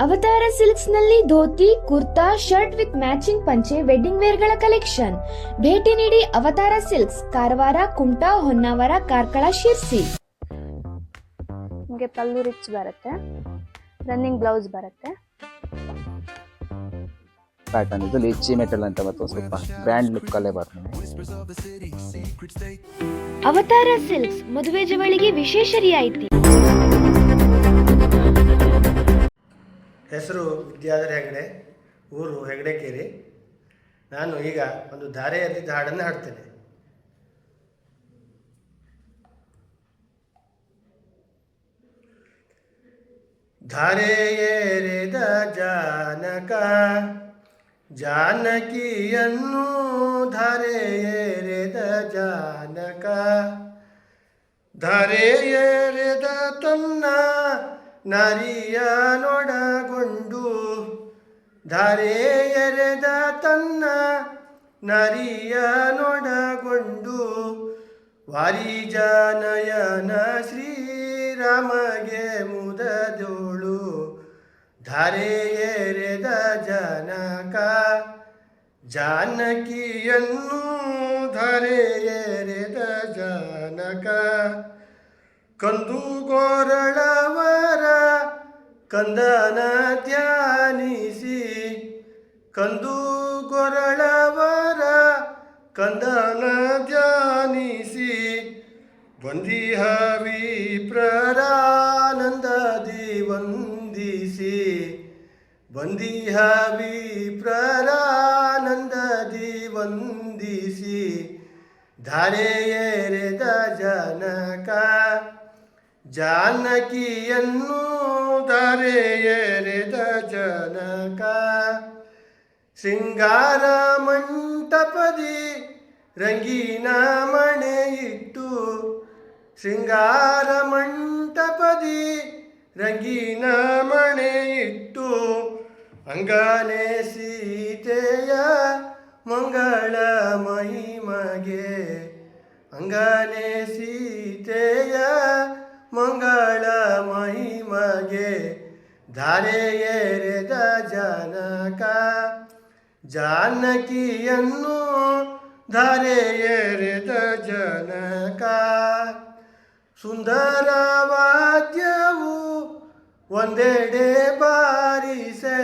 ಅವತಾರ ಸಿಲ್ಕ್ಸ್ ನಲ್ಲಿ dhoti, kurta, shirt with matching ಪಂಚೆ, ವೆಡ್ಡಿಂಗ್ ವೇರ್ ಗಳ ಕಲೆಕ್ಷನ್. ಭೇಟಿ ನೀಡಿ ಅವತಾರ ಸಿಲ್ಕ್ಸ್, ಕಾರವಾರ, ಕುಮಟಾ, ಹೊನ್ನಾವರ, ಕಾರ್ಕಳ, ಶಿರ್ಸಿ. ನಿಮಗೆ ಪಲ್ಲು ರಿಚ್ ಬರುತ್ತೆ, ರನ್ನಿಂಗ್ ಬ್ಲೌಸ್ ಬರುತ್ತೆ. ಪ್ಯಾಟರ್ನ್ ಇದು ಲಿಚ್ಚಿ ಮೆಟಲ್ ಅಂತ ಮತ್ತು ಸ್ವಲ್ಪ ಗ್ರ್ಯಾಂಡ್ ಲುಕ್ ಅಲ್ಲೇ ಬರ್ತದೆ. ಅವತಾರ ಸಿಲ್ಕ್ಸ್ ಮದುವೆ ಜವಳಿಗೆ ವಿಶೇಷ ರಿಯಾಯಿತಿ. ಹೆಸರು ವಿದ್ಯಾಧರ ಹೆಗಡೆ, ಊರು ಹೆಗಡೆಕೇರಿ. ನಾನು ಈಗ ಒಂದು ಧಾರೆ ಎರೆದಿದ್ದ ಹಾಡನ್ನು ಹಾಡ್ತೇನೆ. ಧಾರೆ ಎರೆದ ಜಾನಕ ಜಾನಕಿಯನ್ನು, ಧಾರೆ ಎರೆದ ಜಾನಕ, ಧಾರೆ ಎರೆದ ತನ್ನ ನಾರಿಯ ನೊಡಗೊಂಡು, ಧಾರೆ ಎರೆದ ತನ್ನ ನಾರಿಯ ನೊಡಗೊಂಡು, ವಾರಿಜಾನಯನ ಶ್ರೀರಾಮಗೆ ಮುದದೋಳು, ಧಾರೆ ಎರೆದ ಜನಕ ಜಾನಕಿಯನ್ನು, ಧಾರೆ ಎರೆದ ಜನಕ. ಕಂದು ಗೋರಳವರ ಕಂದನ ಧ್ಯಾನಿಸಿ, ಕಂದು ಗೊರಳವರ ಕಂದನ ಧ್ಯಾನಿಸಿ, ವಂದಿಹ ವಿಪ್ರರಾನಂದದಿ ವಂದಿಸಿ, ವಂದಿಹ ವಿಪ್ರರಾನಂದದಿ ವಂದಿಸಿ, ಧಾರೆ ಎರೆದ ಜನಕ ಜಾನಕಿಯನ್ನು, ಧಾರೆ ಎರೆದ ಜನಕ. ಶೃಂಗಾರ ಮಂಟಪದಿ ರಂಗಿನ ಮಣೆ ಇಟ್ಟು, ಶೃಂಗಾರ ಮಂಟಪದಿ ರಂಗಿನ ಮಣೆ ಇಟ್ಟು, ಅಂಗನೆ ಸೀತೆಯ ಮಂಗಳ ಮಹಿಮಗೆ, ಅಂಗನೆ ಸೀತೆಯ ಮಂಗಳ ಮಹಿಮಗೆ, ಧಾರೆ ಎರೆದ ಜನಕ ಜಾನಕಿಯನ್ನು, ಧಾರೆ ಎರೆದ ಜನಕ. ಸುಂದರ ವಾದ್ಯವು ಒಂದೆಡೆ ಬಾರಿಸೆ,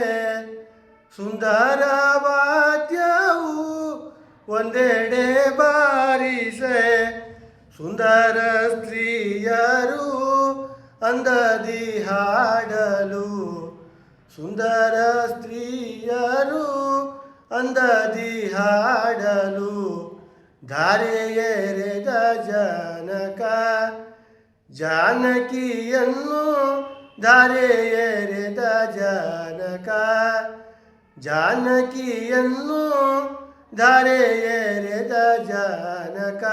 ಸುಂದರ ವಾದ್ಯವು ಒಂದೆಡೆ ಬಾರಿಸೆ, ಸುಂದರ ಸ್ತ್ರೀಯರು ಅಂದದಿ ಹಾಡಲು, ಸುಂದರ ಸ್ತ್ರೀಯರು ಅಂದದಿ ಹಾಡಲು, ಧಾರೆ ಎರೆದ ಜನಕ ಜಾನಕಿಯನ್ನು, ಧಾರೆ ಎರೆದ ಜನಕ ಜಾನಕಿಯನ್ನು, ಧಾರೆ ಎರೆದ ಜನಕ.